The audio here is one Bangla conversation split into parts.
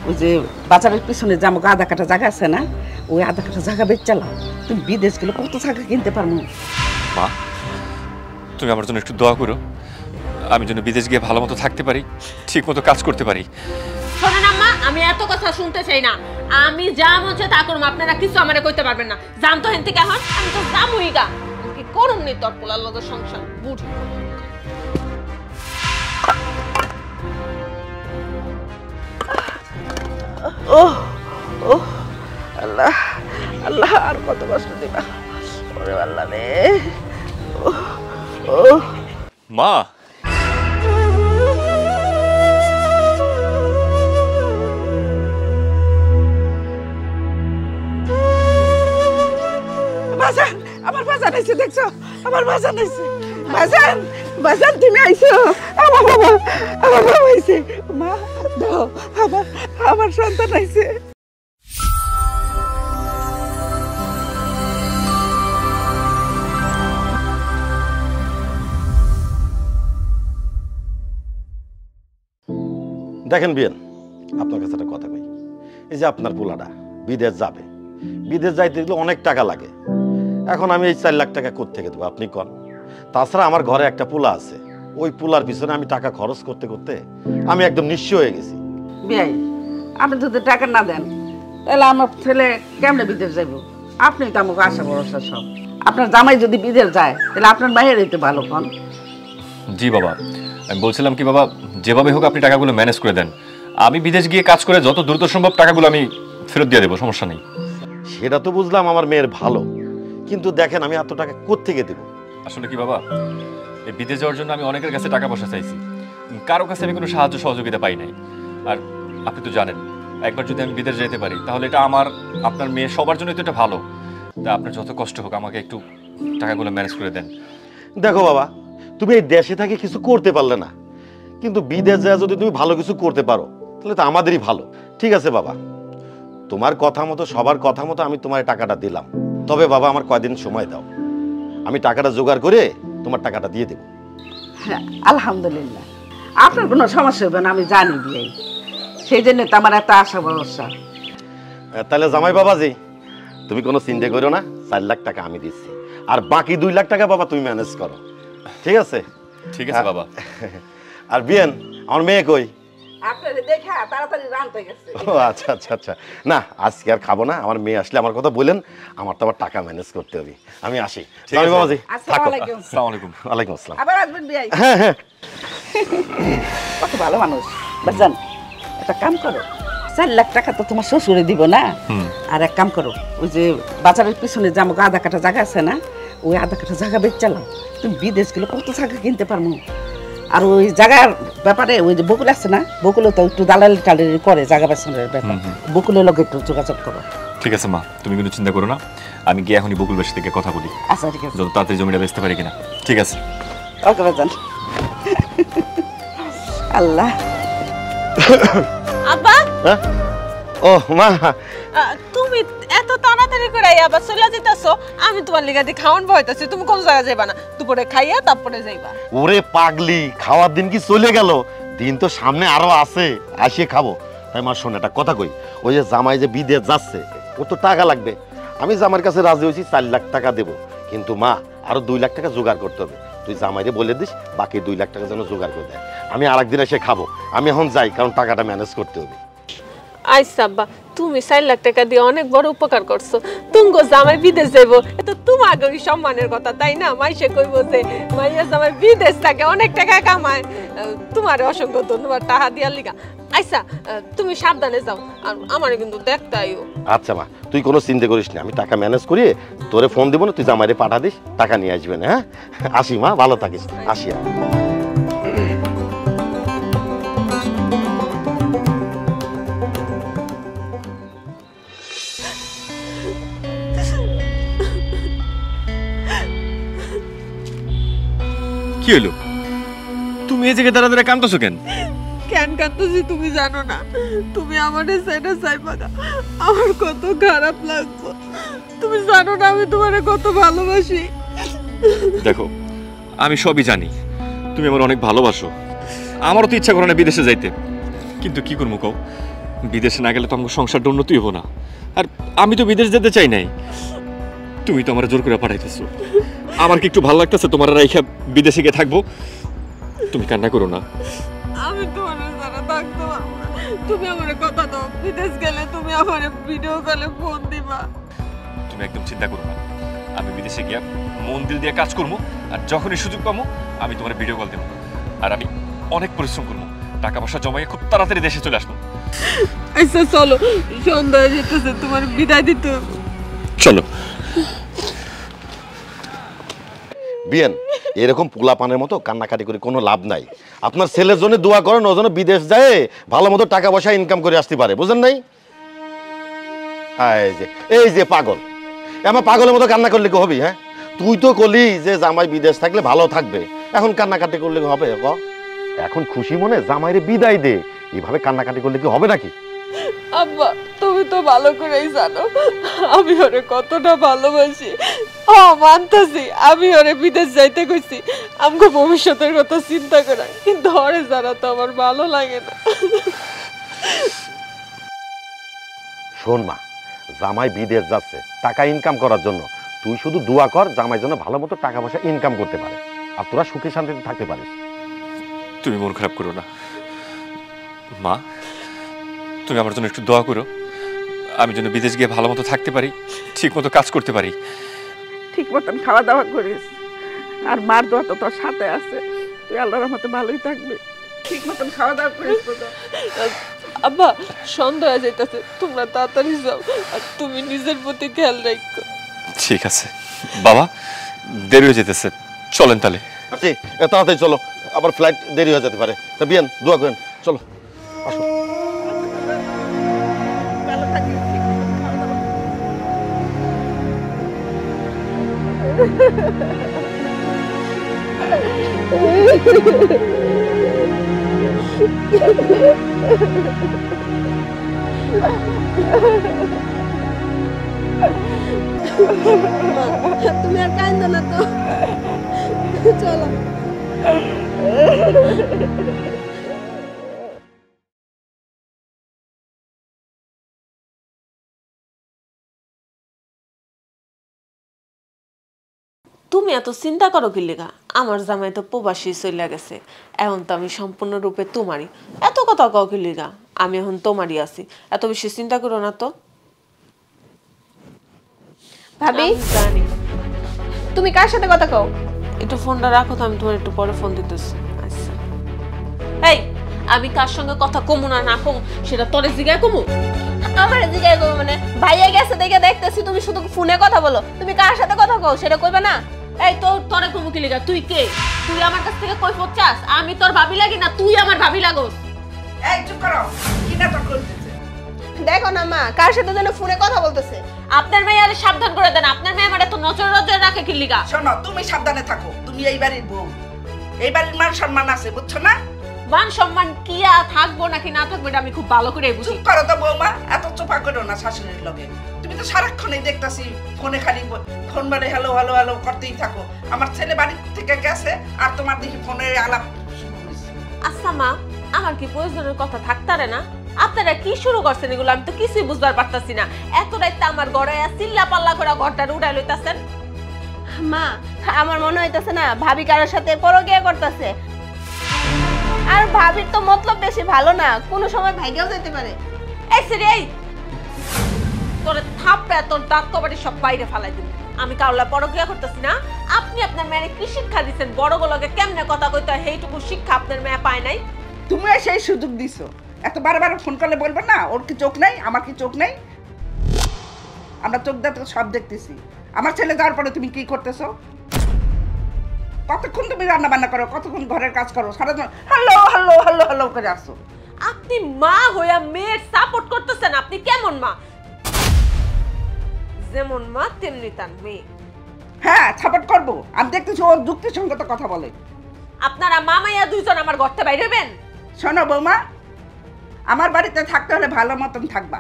ওই যে বাজারের পিছনে যে আমাকে আধা কাটা জায়গা আছে না, ওই আধা কাটা জায়গা বেচালাম। তুমি বিদেশ গেলে কত জায়গা কিনতে পারবো। মা, তুমি আমার জন্য একটু দোয়া করো, আমি যেন বিদেশ গিয়ে ভালো মতো থাকতে পারি, ঠিক মতো কাজ করতে পারি। শোনেন আম্মা, আমি এত কথা শুনতে চাই না। আমি যা মন চায় তা করুম, আপনারা কিছু আমারে কইতে পারবেন না। জান তো হেন থেকে এখন আমি তো যামই গা, কি করুম নি তোর পোলার লগে সংসার বুঝ। ও ও আল্লাহ আল্লাহ, আর কত কষ্ট দিবা ওরে আল্লাহ রে। ও ও মা, বাজান, আমার বাজান আইছে, দেখছো আমার বাজান আইছে। বাজান বাজান তুমি আইছো, আমার বাবা আইছে। মা দাও, আমার সন্তান আইছে। দেখেন বিয়েন, আপনার কাছে একটা কথা কই। এই যে আপনার পোলাটা বিদেশ যাবে, বিদেশ যাইতে গেলে অনেক টাকা লাগে। এখন আমি এই 4 লাখ টাকা কোত্থেকে দেবো আপনি কন? তাছাড়া আমার ঘরে একটা পোলা আছে, ওই পোলার পিছনে আমি টাকা খরচ করতে করতে আমি একদম নিঃস্ব হয়ে গেছি। বিয়াই, আপনি যদি টাকা না দেন তাহলে আমার ছেলে কেমনে বিদেশ যাইব? আপনি তো আমাকে আশা ভরসা সব। আপনার জামাই যদি বিদেশ যায় তাহলে আপনার বাইরে তো ভালো কন। জি বাবা, আমি বলছিলাম কি বাবা, যেভাবে হোক আপনি টাকাগুলো ম্যানেজ করে দেন। আমি বিদেশ গিয়ে কাজ করে যত দ্রুত সম্ভব টাকাগুলো আমি ফেরত দিয়ে দেবো, সমস্যা নেই। সেটা তো বুঝলাম আমার মেয়ের ভালো, কিন্তু দেখেন আমি এত টাকা কোত্থেকে দেবো? আসলে কি বাবা, এই বিদেশ যাওয়ার জন্য আমি অনেকের কাছে টাকা পয়সা চাইছি, কারো কাছে আমি কোনো সাহায্য সহযোগিতা পাই নাই। আর আপনি তো জানেন, একবার যদি আমি বিদেশ যেতে পারি তাহলে এটা আমার, আপনার মেয়ে, সবার জন্য তো এটা ভালো। তা আপনার যত কষ্ট হোক আমাকে একটু টাকাগুলো ম্যানেজ করে দেন। দেখো বাবা, তুমি এই দেশে থেকে কিছু করতে পারলে না, কিন্তু বিদেশ যায় যদি তুমি ভালো কিছু করতে পারো তাহলে তো আমাদেরই ভালো। ঠিক আছে বাবা, তোমার কথা মতো, সবার কথা মতো আমি তোমার টাকাটা দিলাম। তবে বাবা আমার কয়দিন সময় দাও, আমি টাকাটা জোগাড় করে তোমার টাকাটা দিয়ে দেবো। হ্যাঁ, আলহামদুলিল্লাহ, আপনার কোনো সমস্যা হবে না, আমি জানি বিয়াই। সেই জন্য তো আমার এত আশা ভরসা। তাহলে জামাই বাবাজি, তুমি কোনো চিন্তা করো না, 4 লাখ টাকা আমি দিচ্ছি, আর বাকি 2 লাখ টাকা বাবা তুমি ম্যানেজ করো। ঠিক আছে? ঠিক আছে বাবা। আর বিয়েন, আমার মেয়ে কই? আপনারে দেখা তাড়াতাড়ি রানতে গেছে। ও আচ্ছা আচ্ছা আচ্ছা, না আজকে আর খাবো না, আমার মেয়ে আসলে আমার কথা বলেন, আমার তো আবার টাকা ম্যানেজ করতে হবে। আমি আসি। জামাই বাবাজি, আসসালামু আলাইকুম। আসসালামু আলাইকুম। ওয়ালাইকুম আসসালাম। আবার আসবেন বিয়াই। হ্যাঁ হ্যাঁ। কত ভালো মানুষ। বাজান, একটা কাম করো, 4 লাখ টাকা তো তোমার শ্বশুরে দিব না। আর এক কাম করো, ওই যে বাজারের পিছনে যে আমাকে আধা কাটা জায়গা আছে না, ওই আধা কাটা জায়গা বেচালাম। তুমি বিদেশ গেলে কত জায়গা কিনতে পারবো। আর ওই জায়গার ব্যাপারে ওই যে বকুল আছে না, বকুলও তো একটু দালালি টালালি করে জায়গা বেচানোর ব্যাপার, বকুলের লোক একটু যোগাযোগ করো। ঠিক আছে মা, তুমি কিন্তু চিন্তা করো না, আমি গিয়ে এখনই বকুল বাসী থেকে কথা বলি। আচ্ছা ঠিক আছে, যত তাড়াতাড়ি জমিটা বেচতে পারি কিনা। ঠিক আছে, ওকে বাজান। আল্লাহ। আব্বা, ও মা, তুমি এত তাড়াতাড়ি করে আবার চলে যেতেছো? আমি তোমার লিগা দিয়ে খাওয়ান বইতাছি, তুমি কোন জায়গা যাইবা না? দুপুরে খাইয়া তারপরে যাইবা। ওরে পাগলি, খাওয়ার দিন কি চলে গেল? দিন তো সামনে আরো আছে, আসিয়ে খাবো। তাই মা শোন, একটা কথা কই, ওই যে জামাই যে বিদেশ যাচ্ছে, ও তো টাকা লাগবে। আমি জামাইয়ের কাছে রাজি হয়েছি 4 লাখ টাকা দেবো, কিন্তু মা আরো 2 লাখ টাকা জোগাড় করতে হবে। তুই জামাইরে বলে দিস বাকি 2 লাখ টাকা যেন জোগাড় করে দেয়। আমি আরেকদিন এসে খাবো। আমি এখন যাই, কারণ টাকাটা ম্যানেজ করতে হবে। আচ্ছা আব্বা, তুমি 4 লাখ টাকা দিয়ে অনেক বড় উপকার করছো। তুমগো জামাই বিদেশ যাইব, এটা তোমাগোই সম্মানের কথা, তাই না? মাইসে কইব যে মাইয়া জামাই বিদেশ থাকে, অনেক টাকা কামায়। তোমারে অসংখ্য ধন্যবাদ টাকা দিয়ার লিগা। আচ্ছা, তুমি সাবধানে যাও, আর আমারে কিন্তু দেখতে আইও। আচ্ছা মা, তুই কোনো চিন্তা করিস না, আমি টাকা ম্যানেজ করিয়ে তোরে ফোন দিব না, তুই জামাইরে পাঠা দিস, টাকা নিয়ে আসবেন। হ্যাঁ, আসি মা, ভালো থাকিস। আসি। কি হলো? তুমি এই জায়গায় দাঁড়া দাঁড়া কাঁদতেছো কেন? কেন কাঁদতেছি তুমি জানো না? তুমি আমারে সাইডে চাইবা না, আমার কত খারাপ লাগছে। তুমি জানো না আমি তোমারে কত ভালোবাসি। দেখো, আমি সবই জানি, তুমি আমার অনেক ভালোবাসো। আমারও তো ইচ্ছা করে না বিদেশে যাইতে, কিন্তু কি করবো কও, বিদেশে না গেলে তো আমার সংসারটা উন্নতি হবো না। আর আমি তো বিদেশ যেতে চাই নাই, তুমি তো আমার জোর করে পাঠাইতেছো। আমার কি একটু ভালো লাগতেছে তোমার রাইখা বিদেশে গিয়ে থাকবো? তুমি কান্না করো না। আমি তোমার সারা থাকতে পারবো না। তুমি আমার কথা দাও, বিদেশ গেলে তুমি আমার ভিডিও কলে ফোন দিবা। তুমি একদম চিন্তা করো না, আমি বিদেশে গিয়া মন দিল দিয়ে কাজ করবো, আর যখনই সুযোগ পাবো আমি তোমার ভিডিও কল দেবো। আর আমি অনেক পরিশ্রম করবো, টাকা পয়সা জমাইয়ে খুব তাড়াতাড়ি দেশে চলে আসবো। আচ্ছা চলো, সন্ধ্যা হয়ে যেতেছে, তোমার বিদায় দিতে হবে। চলো। বিয়েন, এরকম পোলাপানের মতো কান্নাকাটি করে কোনো লাভ নাই। আপনার ছেলের জন্য দোয়া করেন, ও যেন বিদেশ যায় ভালো মতো টাকা পয়সা ইনকাম করে আসতে পারে, বুঝলেন নাই? এই যে পাগল, আমার পাগলের মতো কান্না করলে কি হবে? হ্যাঁ, তুই তো কলি যে জামাই বিদেশ থাকলে ভালো থাকবে, এখন কান্নাকাটি করলে হবে? এখন খুশি মনে জামাইরে বিদায় দে, এইভাবে কান্নাকাটি করলে কি হবে নাকি? আব্বা, তুমি তো ভালো করেই জানো আমি ওরে কতটা ভালোবাসি। মানতাছি আমি ওরে বিদেশ যাইতে কইছি আমগো ভবিষ্যতের কথা চিন্তা করে, কিন্তু ওরে জানা তো আমার ভালো লাগে না। শোন মা, জামাই বিদেশ যাচ্ছে টাকা ইনকাম করার জন্য, তুই শুধু দোয়া কর জামাই যেন ভালো মতো টাকা পয়সা ইনকাম করতে পারে, আর তোরা সুখে শান্তিতে থাকতে পারিস। তুমি মন খারাপ করো না মা, তুমি আমার জন্য একটু দোয়া করো, আমি যেন বিদেশ গিয়ে ভালো মতো থাকতে পারি, ঠিক মতো কাজ করতে পারি। ঠিক মতন খাওয়া দাওয়া করিস, আর মার দোয়া তো তোর সাথে আছে, তুই আল্লাহর রহমতে ভালোই থাকবি। ঠিক মতন খাওয়া দাওয়া করিস। আব্বা, সন্ধ্যা হয়ে যাইতেছে, তোমরা তাড়াতাড়ি যাও, আর তুমি নিজের প্রতি খেয়াল রাখো। ঠিক আছে বাবা, দেরি হয়ে যেতেছে, চলেন তাহলে। তাড়াতাড়ি চলো, আবার ফ্লাইট দেরি হয়ে যেতে পারে। তা বিয়ান, দোয়া করেন, চলো আসো। ভালো থাকিস, ঠিক মতন খাওয়া দাওয়া তুমি আর কাঁদো না তো, চলো। তুমি এত চিন্তা করো কি লেগা? আমার জামাই তো প্রবাসী চলে গেছে, এখন তো আমি সম্পূর্ণরূপে তোমারই। এত কথা কও কি লেগা? আমি এখন তোমারই আছি, এত বেশি চিন্তা করো না তো। ভাবি, জানি। তুমি কার সাথে কথা কও? একটু ফোনটা রাখো তো, আমি তোমার একটু পরে ফোন দিতেছি। আচ্ছা। এই, আমি কার সঙ্গে কথা কমু না না কমু সেটা তোরে জিগায় কমু? আমার জিজ্ঞাসা করবো মানে? ভাইয়া গেছে দেখে দেখতেছি তুমি শুধু ফোনে কথা বলো, তুমি কার সাথে কথা কও সেটা কইবে না? এই তো তোরে কমু কি লিগা? তুই কে? তুই আমার কাছ থেকে কই চাস? আমি তোর ভাবি লাগি না তুই আমার ভাবি লাগোস? এই চুপ করো, কি নাটক করতেছে? দেখো না মা, কার সাথে যেন ফোনে কথা বলতেছে। আপনার মেয়ে আরে সাবধান করে দেন, আপনার মেয়ে আমার এত নজর নজর রাখে কি লিগা? শোনো, তুমি সাবধানে থাকো, তুমি এই বাড়ির বউ, এই বাড়ির মান সম্মান আছে, বুঝছো না? মান সম্মান কি থাকবো নাকি না থাকবো এটা আমি খুব ভালো করে বুঝি। চুপ করো তো বৌমা, এত চোপা করো না শাশুড়ির লগে। তুমি তো সারাক্ষণই দেখতাছি ফোনে খালি ফোন মানে হ্যালো হ্যালো হ্যালো করতেই থাকো। আমার ছেলে বাড়ি থেকে গেছে আর তোমার দেখি ফোনে আলাপ শুরু হয়েছে। আচ্ছা মা, আমার কি প্রয়োজনের কথা থাকতারে না? আপনারা কি শুরু করছেন এগুলো? আমি তো কিছুই বুঝবার পারতাছি না। এত রাইতে আমার ঘরে চিল্লা পাল্লা করে ঘরটা উড়াই লইতাছেন। মা, আমার মনে হইতাছে না ভাবি কারোর সাথে পরকিয়া করতেছে। আর ভাবির তো মতলব বেশি ভালো না, কোনো সময় ভাইগাও যেতে পারে। এই সেরে এই, তোরে থাপড়ে তোর দাঁত কবাড়ি সব বাইরে ফালাই দিন। আমি কাউলা পরকিয়া করতেছি না। আপনি আপনার মেয়ে কি শিক্ষা দিচ্ছেন? বড়গুলোকে কেমনে কথা কইতে হয় সেইটুকু শিক্ষা আপনার মেয়ে পায় নাই। তুমি সেই সুযোগ দিছো, এত বারবার ফোন করলে বলবে না ওর কি চোখ নাই, আমার কি চোখ নাই? আমরা চোখ দিয়ে সব দেখতেছি। আমার ছেলে যাওয়ার পরে তুমি কি করতেছো? কতক্ষণ তুমি রান্না বান্না করো, কতক্ষণ ঘরের কাজ করো, সারাদিন হ্যালো হ্যালো হ্যালো হ্যালো করে আসো। আপনি মা হইয়া মেয়ের সাপোর্ট করতেছেন? আপনি কেমন মা? যেমন মা তেমনি তার মেয়ে। হ্যাঁ, সাপোর্ট করবো। আমি দেখতেছি ও যুক্তিসঙ্গত কথা বলে। আপনারা মামাইয়া দুইজন আমার ঘরতে বাইরে হবেন? শোনো বৌমা, আমার বাড়িতে থাকতে হলে ভালো মতন থাকবা,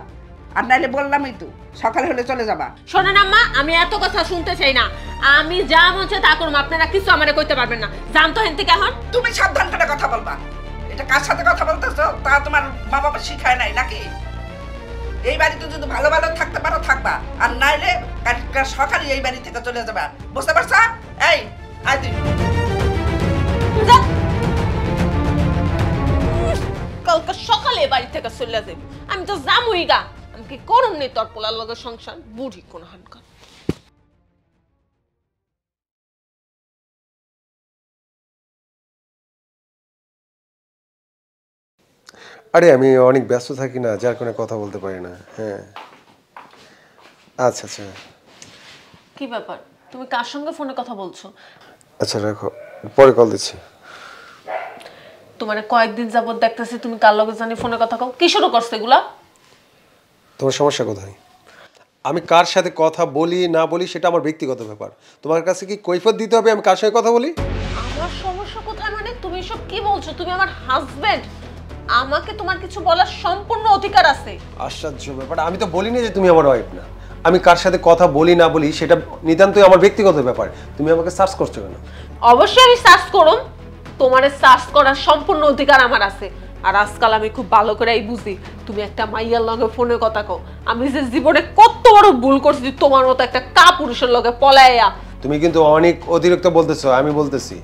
আর নাইলে বললামই তো সকালে হলে চলে যাবা। শোনেন আম্মা, আমি এত কথা শুনতে চাই না। আমি যা মনে তা করব, আপনারা কিছু আমারে কইতে পারবেন না। জান তো হেনতে কেমন? তুমি সাবধান করে কথা বলবা। এটা কার সাথে কথা বলতেছো তা তোমার মা বাবা শিখায় নাই নাকি? এই বাড়িতে যদি ভালো ভালো থাকতে পারো থাকবা, আর নাইলে কালকে সকালে এই বাড়ি থেকে চলে যাবা, বুঝতে পারছ? এই আয় তুই। কালকে সকালে বাড়ি থেকে চলে যাবে, আমি তো যামই গা। আমি কি করুম নি তোর পোলার লগে সংসার? বুড়ি কোন হানকা। আরে আমি অনেক ব্যস্ত থাকি না, যার কোনো কথা বলতে পারি না। হ্যাঁ আচ্ছা আচ্ছা কি ব্যাপার, তুমি কার সঙ্গে ফোনে কথা বলছো? আচ্ছা রাখো, পরে কল দিচ্ছি। তোমার কয়েকদিন যাবত দেখতেছি তুমি কার লগে জানি ফোনে কথা কও। কি শুরু করছো এগুলা? তোমার সমস্যা কোথায়? আমি কার সাথে কথা বলি না বলি সেটা আমার ব্যক্তিগত ব্যাপার। তোমার কাছে কি কৈফিয়ত দিতে হবে আমি কার সাথে কথা বলি? আমার সমস্যা কোথায় মানে? তুমি সব কি বলছো? তুমি আমার হাজবেন্ড, আমাকে তোমার কিছু বলার সম্পূর্ণ অধিকার আছে। আশ্চর্য ব্যাপার, আমি তো বলিনি যে তুমি আমার ওয়াইফ না। আমি কার সাথে কথা বলি না বলি সেটা নিতান্তই আমার ব্যক্তিগত ব্যাপার। তুমি আমাকে সার্চ করছো কেন? অবশ্যই আমি সার্চ করুম, তোমারে সার্চ করার সম্পূর্ণ অধিকার আমার আছে। আর আজকাল আমি খুব ভালো করেই বুঝি তুমি একটা মাইয়ার লগে ফোনে কথা কও। আমি যে জীবনে কত বড় ভুল করছি তোমার মতো একটা কাপুরুষের লগে পলাইয়া। তুমি কিন্তু অনেক অতিরিক্ত বলতেছো, আমি বলতেছি।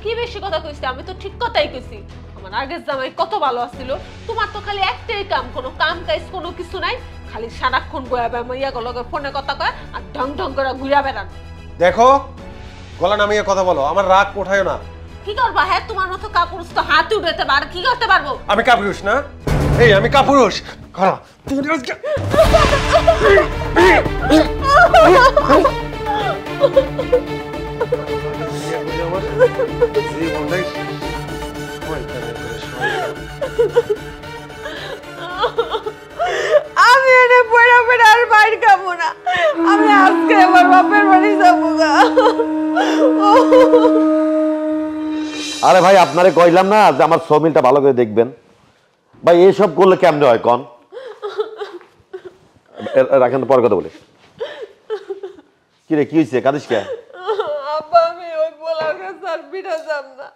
কি বেশি কথা কইছি? আমি তো ঠিক কথাই কইছি। আমার আগের জামাই কত ভালো আছিল, তোমার তো খালি একটাই কাম, কোনো কাম কাজ কোনো কিছু নাই, খালি সারাক্ষণ বয়া বয়া মাইয়া লগে ফোনে কথা কয় আর ঢং ঢং করে ঘুরা বেড়ান। দেখো গলা নামিয়ে কথা বলো, আমার রাগ ওঠায় না। কি করবা? হ্যাঁ তোমার মতো কাপুরুষ তো হাতে উঠাতে পার, কি করতে পারবো? আমি কাপুরুষ না? এই আমি কাপুরুষ? খারাপ আমি এনে পড়া পড়া আর বাইর খাবো না। আমি আজকে আমার বাপের বাড়ি যাবো গা। আরে ভাই আপনারে কইলাম না যে আমার সমিলটা ভালো করে দেখবেন। ভাই এসব করলে কেমনে হয় কন? রাখেন পরে কথা বলি। কি রে কি হয়েছে, কাঁদিস কে? আব্বা আমি ওই বলার কাছে আর বিনা যাব না,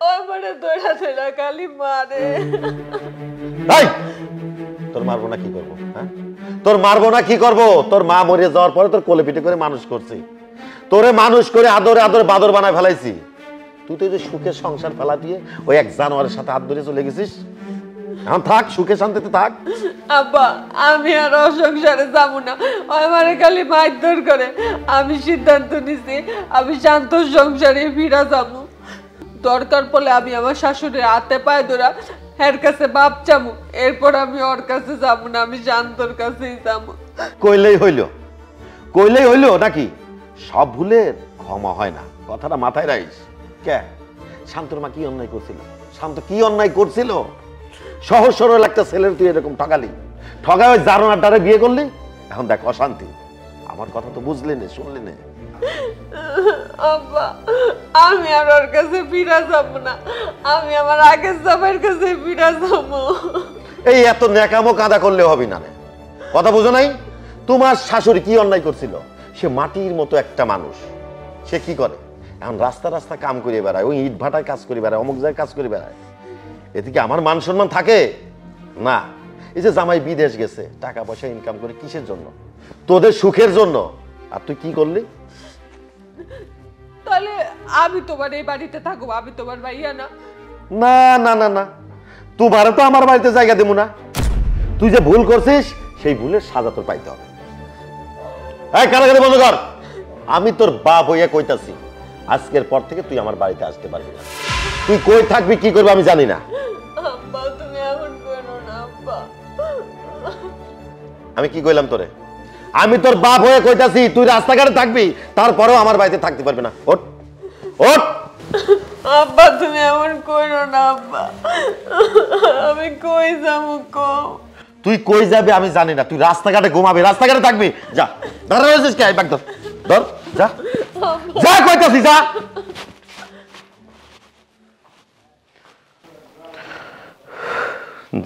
ওই মানে দৌড়া দৌড়া খালি মারে। এই তোর মারবো না কি করবো? হ্যাঁ তোর মারবো না কি করবো? তোর মা মরে যাওয়ার পরে তোর কোলে পিঠে করে মানুষ করছি, তোরে মানুষ করে আদরে আদরে বাদর বানায় ফেলাইছি। তুই তো এই যে সুখের সংসার ফেলা দিয়ে ওই এক জানোয়ারের সাথে হাত ধরে চলে গেছিস। এখন থাক সুখে শান্তিতে থাক। আব্বা আমি আর সংসারে যাবো না, ওই মানে খালি মারধর করে। আমি সিদ্ধান্ত নিছি আমি শান্ত সংসারে ফিরা যাবো। দরকার পড়লে আমি আমার শাশুড়ির হাতে পায়ে ধরা এর কাছে বাপ চামু, এরপর আমি ওর কাছে যাবো না, আমি শান্তর কাছেই যাবো। কইলেই হইল, কইলেই হইল নাকি? সব ভুলের ক্ষমা হয় না, কথাটা মাথায় রাখিস। কে শান্তর মা কি অন্যায় করছিল? শান্ত কি অন্যায় করছিল? সহজ সরল একটা ছেলের তুই এরকম ঠকালি, ঠগায় ওই জারনার দ্বারা বিয়ে করলি। এখন দেখ অশান্তি। আমার কথা তো বুঝলি না, শুনলি না? আব্বা আমি আর ওর কাছে ফিরা যাবো না, আমি আমার আগের জামাইয়ের কাছে ফিরা যাবো। এই এত ন্যাকামো কাঁদা করলে হবে না। কথা বুঝো নাই? তোমার শাশুড়ি কি অন্যায় করছিল? সে মাটির মতো একটা মানুষ, সে কি করে এখন রাস্তা রাস্তা কাম করে বেড়ায়, ওই ইট ভাটায় কাজ করে বেড়ায়, অমুক জায়গায় কাজ করে বেড়ায়। এতে কি আমার মান সম্মান থাকে? না। এই যে জামাই বিদেশ গেছে টাকা পয়সা ইনকাম করে কিসের জন্য? তোদের সুখের জন্য। আর তুই কি করলি? তাহলে আমি তোমার এই বাড়িতে থাকবো, আমি তোমার ভাইয়া না? না না না না, তোমারও তো আমার বাড়িতে জায়গা দেবো না। তুই যে ভুল করছিস সেই ভুলের সাজা তোর পাইতে হবে। এই কারাগারি বন্ধ কর। আমি তোর বাপ হইয়া কইতাছি, আজকের পর থেকে তুই আমার বাড়িতে আসতে পারবি না। তুই কই থাকবি কি করবি আমি জানি না। আব্বা তুমি এমন করো না আব্বা। আমি কি কইলাম তোরে? আমি তোর বাপ হয়ে কইতাছি তুই রাস্তাঘাটে থাকবি, তারপরেও আমার বাড়িতে থাকতে পারবি না। ওঠ ওঠ। আব্বা তুমি এমন করো না আব্বা, আমি কই যাবো কও? তুই কই যাবি আমি জানি না, তুই রাস্তাঘাটে ঘুমাবি, রাস্তাঘাটে থাকবি। যা ধর রয়েছিস কে? ব্যাগ ধর, ধর যা যা কইতাছি যা।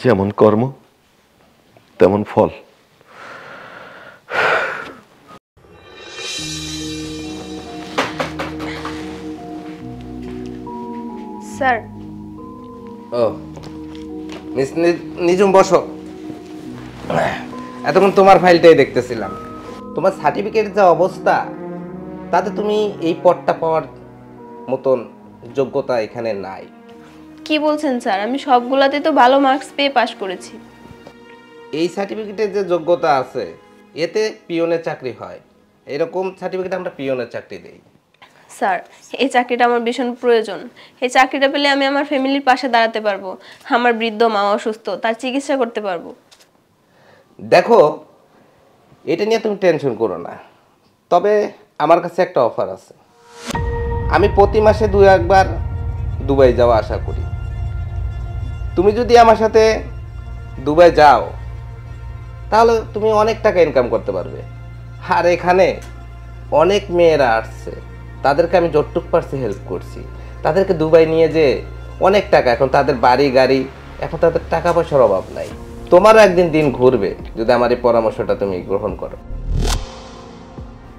যেমন কর্ম তেমন ফল। স্যার ও নিজুম বসো। এতক্ষণ তোমার ফাইলটাই দেখতেছিলাম। তোমার সার্টিফিকেটের যা অবস্থা, তাতে তুমি এই পদটা পাওয়ার মতন যোগ্যতা এখানে নাই। কি বলছেন স্যার? আমি সবগুলাতে তো ভালো মার্কস পেয়ে পাশ করেছি। এই সার্টিফিকেটের যে যোগ্যতা আছে, এতে পিওনের চাকরি হয়। এরকম সার্টিফিকেট আমরা পিওনের চাকরি দেই। স্যার, এই চাকরিটা আমার ভীষণ প্রয়োজন। এই চাকরিটা পেলে আমি আমার ফ্যামিলির পাশে দাঁড়াতে পারবো। আমার বৃদ্ধ মা অসুস্থ, তার চিকিৎসা করতে পারবো। দেখো, এটা নিয়ে তুমি টেনশন করো না। তবে আমার কাছে একটা অফার আছে। আমি প্রতি মাসে 2-1 দুবাই যাওয়া আশা করি। তুমি যদি আমার সাথে দুবাই যাও, তাহলে তুমি অনেক টাকা ইনকাম করতে পারবে। আর এখানে অনেক মেয়েরা আসছে, তাদেরকে আমি যতটুকু পারছি হেল্প করছি। তাদেরকে দুবাই নিয়ে যে অনেক টাকা, এখন তাদের বাড়ি গাড়ি, এখন তাদের টাকা পয়সার অভাব নাই। তোমারও একদিন দিন ঘুরবে যদি আমার এই পরামর্শটা তুমি গ্রহণ করো।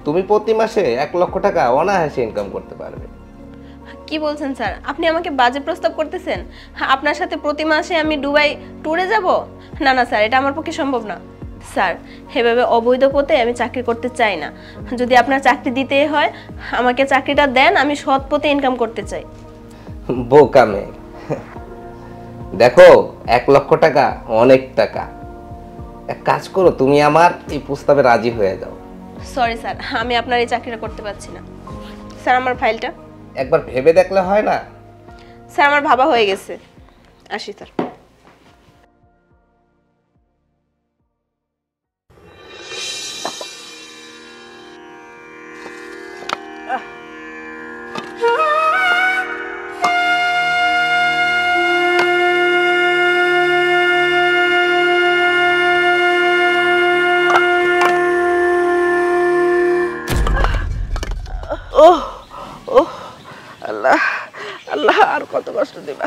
তুমি প্রতি মাসে 1 লক্ষ টাকা অনায়াসে ইনকাম করতে পারবে। কি বলছেন স্যার? আপনি আমাকে বাজে প্রস্তাব করতেছেন? আপনার সাথে প্রতি মাসে আমি দুবাই ট্যুরে যাব? না না স্যার, এটা আমার পক্ষে সম্ভব না। স্যার, এভাবে অবৈধ পথে আমি চাকরি করতে চাই না। যদি আপনার চাকরি দিতে হয়, আমাকে চাকরিটা দেন, আমি সৎ পথে ইনকাম করতে চাই। বোকা মেয়ে। দেখো, 1 লক্ষ টাকা অনেক টাকা। এক কাজ করো, তুমি আমার এই প্রস্তাবে রাজি হয়ে যাও। সরি স্যার, আমি আপনার এই চাকরিটা করতে পারছি না। স্যার, আমার ফাইলটা একবার ভেবে দেখলে হয় না? স্যার, আমার ভাবা হয়ে গেছে। আসি স্যার। আল্লাহ আল্লাহ, আর কত কষ্ট দিবা।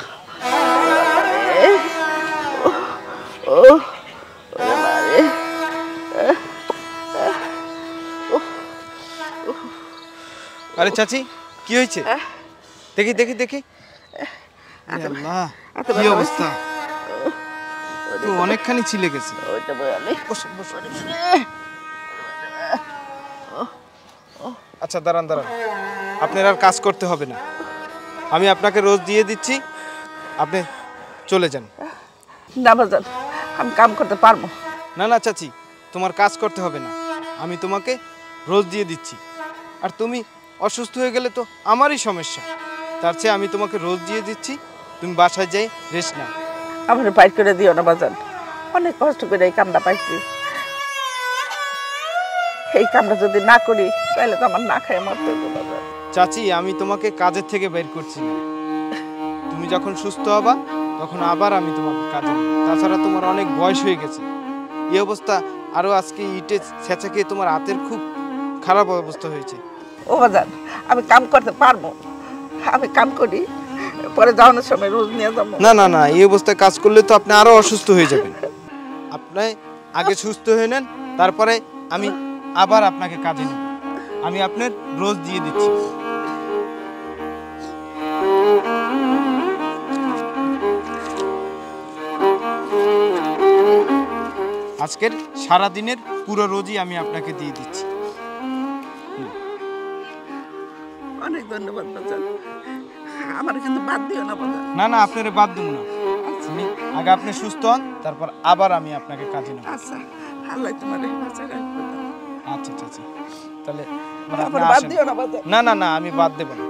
আরে চাচি, কি হয়েছে? দেখি দেখি দেখি। আল্লাহ, কি অবস্থা! তো অনেকখানি ছিলে গেছে। আচ্ছা, দাঁড়ান দাঁড়ান, আপনার আর কাজ করতে হবে না। আমি আপনাকে রোজ দিয়ে দিচ্ছি, আপনি চলে যান। না বাজান, আমি কাম করতে পারবো না না চাচি, তোমার কাজ করতে হবে না, আমি তোমাকে রোজ দিয়ে দিচ্ছি। আর তুমি অসুস্থ হয়ে গেলে তো আমারই সমস্যা। তার চেয়ে আমি তোমাকে রোজ দিয়ে দিচ্ছি, তুমি বাসায় যাই রেস্ট নাও। আমার বাইর করে দিও না বাজান, অনেক কষ্ট করে এই কামটা পাইছি। এই কামটা যদি না করি তাহলে তো আমার না খায় মরতে হতো বাজান। চাচি, আমি তোমাকে কাজের থেকে বের করছি না। তুমি যখন সুস্থ হবা তখন আবার আমি তোমাকে কাজে নেব। তাছাড়া তোমার অনেক বয়স হয়ে গেছে। এই অবস্থা, আরও আজকে ইটে ছেঁচা খেয়ে তোমার হাতের খুব খারাপ অবস্থা হয়েছে। ও বাজান, আমি কাম করতে পারবো, আমি কাম করি, পরে যাওয়ানোর সময় রোজ নিয়ে যাবো। না না না, এই অবস্থায় কাজ করলে তো আপনি আরো অসুস্থ হয়ে যাবেন। আপনি আগে সুস্থ হয়ে নেন, তারপরে আমি আবার আপনাকে কাজে নেব। আমি আপনার রোজ দিয়ে দিচ্ছি। আজকের সারা দিনের পুরো রোজই আমি আপনাকে দিয়ে দিচ্ছি। অনেক ধন্যবাদ বাজান, আমার কিন্তু বাদ দিও না বাজান। না না, আপনারে বাদ দেবো না। আপনি আগে আপনি সুস্থ হন, তারপর আবার আমি আপনাকে কাজে নেব। আচ্ছা, আল্লাহ তোমার বাঁচায় রাখবে। আচ্ছা আচ্ছা, তাহলে আমার বাদ দিও না বাজান। না না না, আমি বাদ দেব না।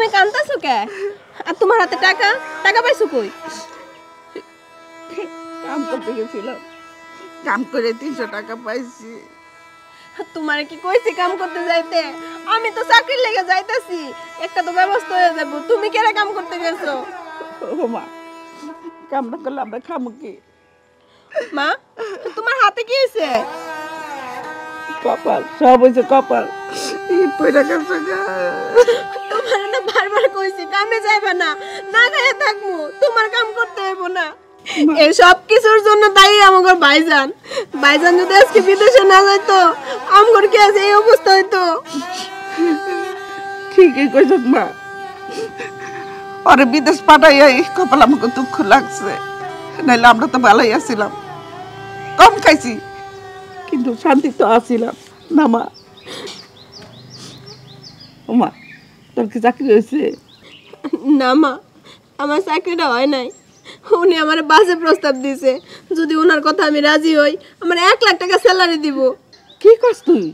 তুমি কান্দাছো কে? আর তোমার হাতে টাকা টাকা পাইছো কই? কাম করতে গেছিলাম, কাম করে 300 টাকা পাইছি। তোমার কি কইছি কাম করতে যাইতে? আমি তো চাকরির লেগে যাইতাছি, একটা তো ব্যবস্থা হয়ে যাবো। তুমি কেন কাম করতে গেছো? ও মা, কাম না করলে আমরা খামু কি? মা, তোমার হাতে কি হয়েছে? কপাল, সব হয়েছে কপাল। ঈদ পয়রা গেছে গা। তোমার না বারবার কইছি কামে যাইবা না, না খাইয়া থাকমু, তোমার কাম করতে হইব না। এই সব কিছুর জন্য দায়ী আমার ভাইজান। ভাইজান যদি আজকে বিদেশে না যাইতো, আমার কি আজ এই অবস্থা হইতো? ঠিকই কইছ মা, আরে বিদেশ পাঠাই কপাল আমাকে দুঃখ লাগছে। নাইলে আমরা তো ভালোই আছিলাম, কম খাইছি কিন্তু শান্তি তো আছিলাম না মা। ও মা, তোর কি চাকরি হয়েছে? না মা, আমার চাকরিটা হয় নাই। উনি আমার বাজে প্রস্তাব দিছে, যদি ওনার কথা আমি রাজি হই আমার 1 লাখ টাকা স্যালারি দিব। কি করছ তুই?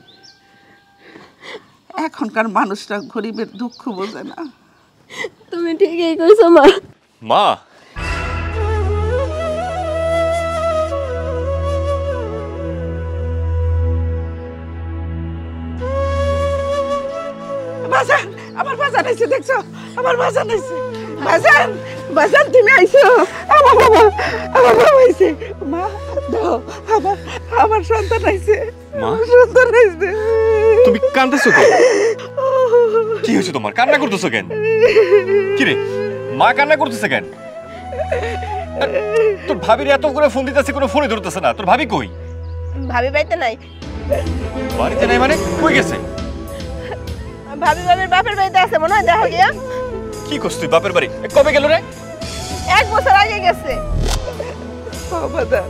এখনকার মানুষরা গরিবের দুঃখ বোঝে না। তুমি ঠিকই কইছো মা। মা, বাজান, আমার বাজান আইছে, দেখছো? আমার বাজান আইছে। বাজান, বাজান তুমি আইছো? আমার বাবা, আমার বাবা আইছে। মা দাও, আমার সন্তান আইছে। মা? সন্তান আইছে। তুমি কাঁদতেছো কেন? কি হয়েছে তোমার? কান্না করতেছো কেন? কি রে, মা কান্না করতেছে কেন? তোর ভাবির এত করে ফোন দিতেছি, কোনো ফোনই ধরতেছে না। তোর ভাবি কই? ভাবি বাড়িতে নাই। বাড়িতে নাই মানে? কই গেছে? ভাবি ভাবির বাপের বাড়িতে আছে মনে হয়, দেখা গিয়া। কি করছিস তুই বাপের বাড়ি? কবে গেল রে? 1 বছর আগে গেছে। বাজান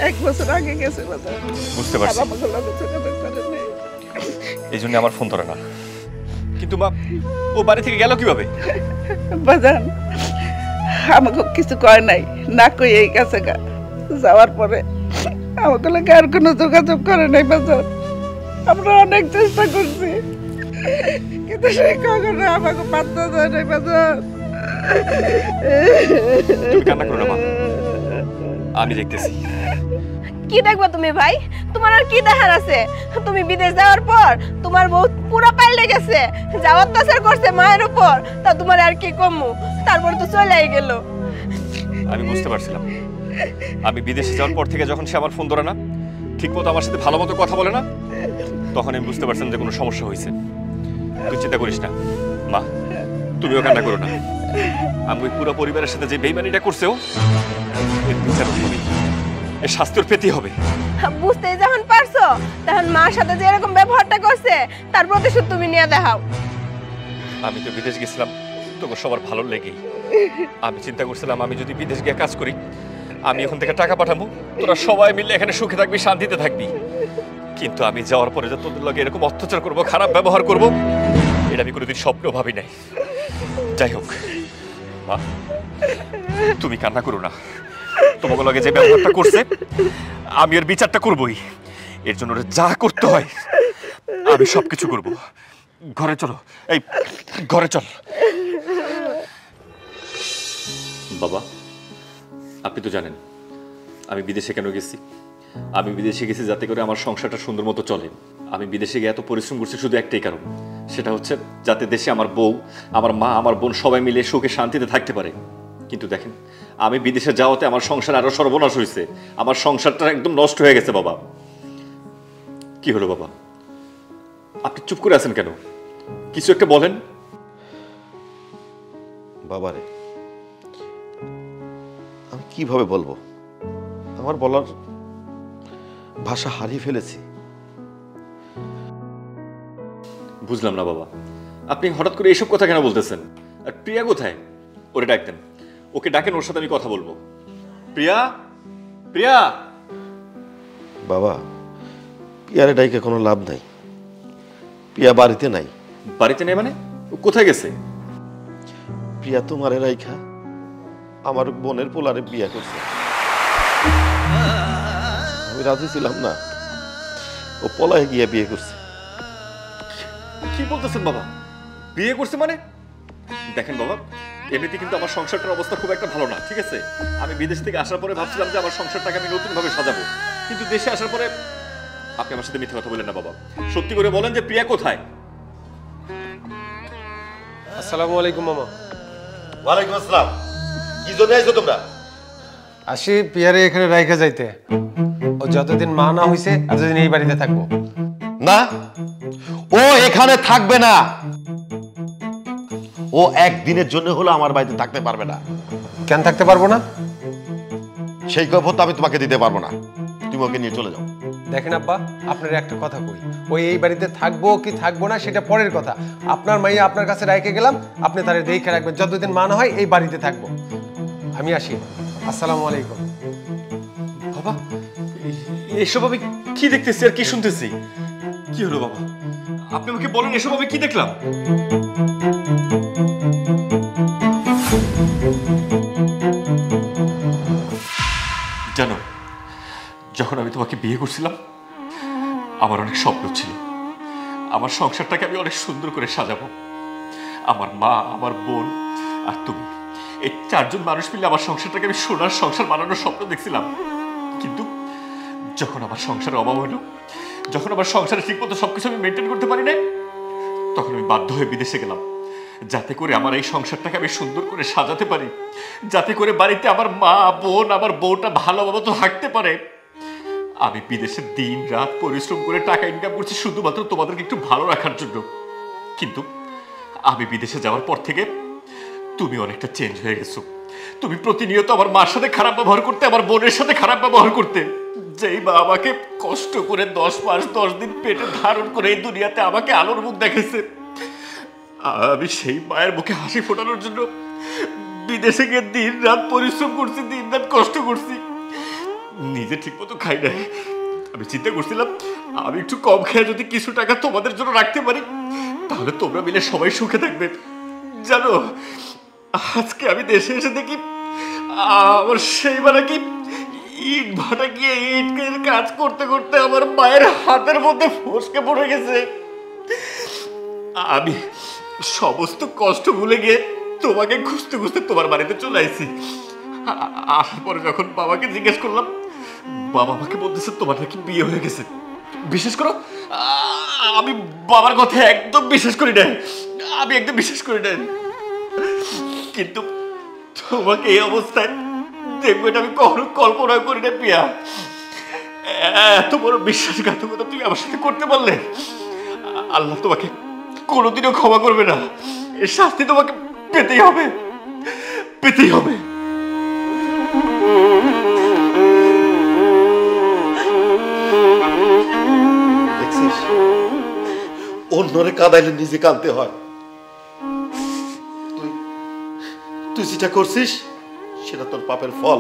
1 বছর আগে গেছে বাজান। বুঝতে পারছি, আমাকে লগে যোগাযোগ করে নেই। এই জন্য আমার ফোন ধরে না। কিন্তু মা, ও বাড়ি থেকে গেল কিভাবে? বাজান আমাকে কিছু কয় নাই, না কই এই কাছে গা। যাওয়ার পরে আমাকে লগে আর কোনো যোগাযোগ করে নাই বাজান। আমরা অনেক চেষ্টা করছি কিন্তু সেই কখনো আমাকে পাত্তা দেয় নাই বাজান। তুমি কান্না করো না মা, আমি দেখতেছি। কি দেখবা তুমি ভাই? তোমার আর কি দেখার আছে? তুমি বিদেশ যাওয়ার পর তোমার বউ পুরো পাল্টে গেছে, যাওয়ার অত্যাচার করছে মায়ের উপর। তা তোমার আর কি কমু? তারপর তো চলেই গেল। আমি বুঝতে পারছিলাম, আমি বিদেশে যাওয়ার পর থেকে যখন সে আমার ফোন ধরে না, ঠিক মতো আমার সাথে ভালো মতো কথা বলে না, তখন আমি বুঝতে পারছিলাম যে কোনো সমস্যা হয়েছে। তুই চিন্তা করিস না মা, তুমিও কান্না করো না। আমি ওই পুরো পরিবারের সাথে যে বেইমানিটা করছে, ও এর বিচার হবে, এর শাস্তির পেতে হবে। বুঝতে যখন পারছো, তখন মার সাথে যে এরকম ব্যবহারটা করছে তার প্রতিশোধ তুমি নিয়ে দেখাও। আমি তো বিদেশ গেছিলাম তোকে সবার ভালো লেগেই। আমি চিন্তা করছিলাম আমি যদি বিদেশ গিয়ে কাজ করি, আমি এখন থেকে টাকা পাঠাবো, তোরা সবাই মিলে এখানে সুখে থাকবি, শান্তিতে থাকবি। কিন্তু আমি যাওয়ার পরে যে তোদের লগে এরকম অত্যাচার করব, খারাপ ব্যবহার করব, এটা আমি কোনোদিন স্বপ্নেও ভাবি নাই। যাই হোক মা, তুমি কান্না করো না। তোমাকে লগে যে ব্যবহারটা করছে, আমি এর বিচারটা করবই। এর জন্য যা করতে হয় আমি সবকিছু করব। ঘরে চলো, এই ঘরে চল। বাবা, আপনি তো জানেন আমি বিদেশে কেন গেছি। আমি বিদেশে গেছি যাতে করে আমার সংসারটা সুন্দর মতো চলে। আমি বিদেশে গিয়ে এত পরিশ্রম করছি শুধু একটাই কারণ, সেটা হচ্ছে যাতে দেশে আমার বউ, আমার মা, আমার বোন সবাই মিলে সুখে শান্তিতে থাকতে পারে। কিন্তু দেখেন, আমি বিদেশে যাওয়াতে আমার সংসার আরো সর্বনাশ হয়েছে। আমার সংসারটা একদম নষ্ট হয়ে গেছে। বাবা, কি হলো বাবা? আপনি চুপ করে আছেন কেন? কিছু একটা বলেন। বাবারে, আমি কিভাবে বলবো? আমার বলার ভাষা হারিয়ে ফেলেছি। বুঝলাম না বাবা, আপনি হঠাৎ করে এইসব কথা কেন বলতেছেন? আর প্রিয়া কোথায়? ওরে ডাকতেন, ওকে ডাকেন, ওর সাথে আমি কথা বলবো। প্রিয়া, প্রিয়া। বাবা, পিয়ারে ডাইকে কোনো লাভ নাই। পিয়া বাড়িতে নাই। বাড়িতে নেই মানে? ও কোথায় গেছে? প্রিয়া তোমারে রাইখা আমার বোনের পোলারে বিয়া করছে। আমি রাজি ছিলাম না, ও পলায় গিয়া বিয়ে করছে। কি বলতেছেন বাবা? বিয়ে করছে মানে? দেখেন বাবা, এমনিতে কিন্তু আমার সংসারটার অবস্থা খুব একটা ভালো না, ঠিক আছে? আমি বিদেশ থেকে আসার পরে ভাবছিলাম যে আমার সংসারটাকে আমি নতুনভাবে সাজাবো, কিন্তু দেশে আসার পরে আপনি আমার সাথে মিথ্যা কথা বলেন না বাবা। সত্যি করে বলেন যে প্রিয়া কোথায়? আসসালামু আলাইকুম মামা। ওয়ালাইকুম আসসালাম। কি জন্য আইছো তোমরা? আসি পিয়ারে এখানে রাইখা যাইতে। ও যতদিন মা না হইছে ততদিন এই বাড়িতে থাকবো। না, ও এখানে থাকবে না। ও একদিনের জন্য হলো আমার বাড়িতে থাকতে পারবে না। কেন থাকতে পারবো না? সেই খবর তো আমি তোমাকে দিতে পারবো না। তুমি ওকে নিয়ে চলে যাও। দেখেন আব্বা, আপনার একটা কথা কই, ওই এই বাড়িতে থাকবো কি থাকবো না সেটা পরের কথা। আপনার মাইয়া আপনার কাছে রাইখে গেলাম, আপনি তারে দেখে রাখবেন, যতদিন মা না হয় এই বাড়িতে থাকবো। আমি আসি। আসসালামু আলাইকুম। বাবা, এসব আমি কি দেখতেছি আর কি শুনতেছি? কি হলো বাবা? আপনি আমাকে বলেন এসব আমি কি দেখলাম? জানো, যখন আমি তোমাকে বিয়ে করছিলাম আমার অনেক স্বপ্ন ছিল। আমার সংসারটাকে আমি অনেক সুন্দর করে সাজাবো। আমার মা, আমার বোন আর তুমি, এই চারজন মানুষ মিলে আমার সংসারটাকে আমি সোনার সংসার বানানোর স্বপ্ন দেখছিলাম। কিন্তু যখন আমার সংসারের অভাব হলো, যখন আমার সংসারে ঠিকমতো সবকিছু আমি মেনটেন করতে পারি না, তখন আমি বাধ্য হয়ে বিদেশে গেলাম, যাতে করে আমার এই সংসারটাকে আমি সুন্দর করে সাজাতে পারি, যাতে করে বাড়িতে আমার মা, বোন, আমার বউটা ভালোভাবে তো থাকতে পারে। আমি বিদেশে দিন রাত পরিশ্রম করে টাকা ইনকাম করছি শুধুমাত্র তোমাদেরকে একটু ভালো রাখার জন্য। কিন্তু আমি বিদেশে যাওয়ার পর থেকে তুমি অনেকটা চেঞ্জ হয়ে গেছো। তুমি প্রতিনিয়ত আমার মার সাথে খারাপ ব্যবহার করতে, আমার বোনের সাথে খারাপ ব্যবহার করতে। যেই মা আমাকে কষ্ট করে 10 মাস 10 দিন পেটে ধারণ করে এই দুনিয়াতে আমাকে আলোর মুখ দেখাইছে, আমি সেই মায়ের মুখে হাসি ফোটানোর জন্য বিদেশে গিয়ে দিন রাত পরিশ্রম করছি, দিন রাত কষ্ট করছি, নিজে ঠিক মতো খাই নাই। আমি চিন্তা করছিলাম আমি একটু কম খেয়ে যদি কিছু টাকা তোমাদের জন্য রাখতে পারি, তাহলে তোমরা মিলে সবাই সুখে থাকবে। জানো, আজকে আমি দেশে এসে দেখি আমার সেই মানে কি ইট ভাটা গিয়ে ইটের কাজ করতে করতে আমার মায়ের হাতের মধ্যে ফসকে পড়ে গেছে। আমি সমস্ত কষ্ট ভুলে গিয়ে তোমাকে খুঁজতে খুঁজতে তোমার বাড়িতে চলে আসছি। আসার পরে যখন বাবাকে জিজ্ঞেস করলাম, বাবা আমাকে বলতেছে তোমার নাকি বিয়ে হয়ে গেছে। বিশেষ করো, আমি বাবার কথা একদম বিশ্বাস করি না, আমি একদম বিশ্বাস করি না। কিন্তু তোমাকে এই অবস্থায় দেখবো এটা আমি কখনো কল্পনা করি না প্রিয়া। এত বড় বিশ্বাসঘাতকতা তুমি আমার সাথে করতে পারলে, আল্লাহ তোমাকে কোনোদিনও ক্ষমা করবে না। এর শাস্তি তোমাকে পেতেই হবে, পেতেই হবে। দেখছিস, অন্যরে কাঁদাইলে নিজে কাঁদতে হয়। তুই যেটা করছিস সেটা তোর পাপের ফল।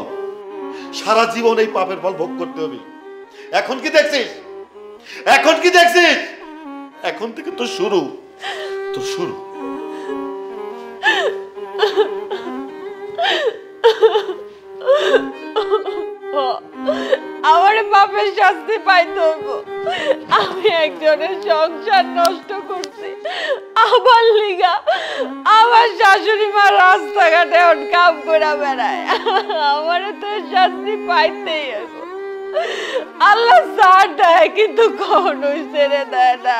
সারা জীবন এই পাপের ফল ভোগ করতে হবে। এখন কি দেখছিস? এখন কি দেখছিস? এখন থেকে তো শুরু, তো শুরু। আমার বাপের শাস্তি পাইতে হইব। আমি একজনের সংসার নষ্ট করছি, আমার লিগা আমার শাশুড়ি মা রাস্তাঘাটে এখন কাম করে বেড়ায়। আমার তো শাস্তি পাইতেই হইব। আল্লাহ সার দেয় কিন্তু কখনোই ছেড়ে দেয় না।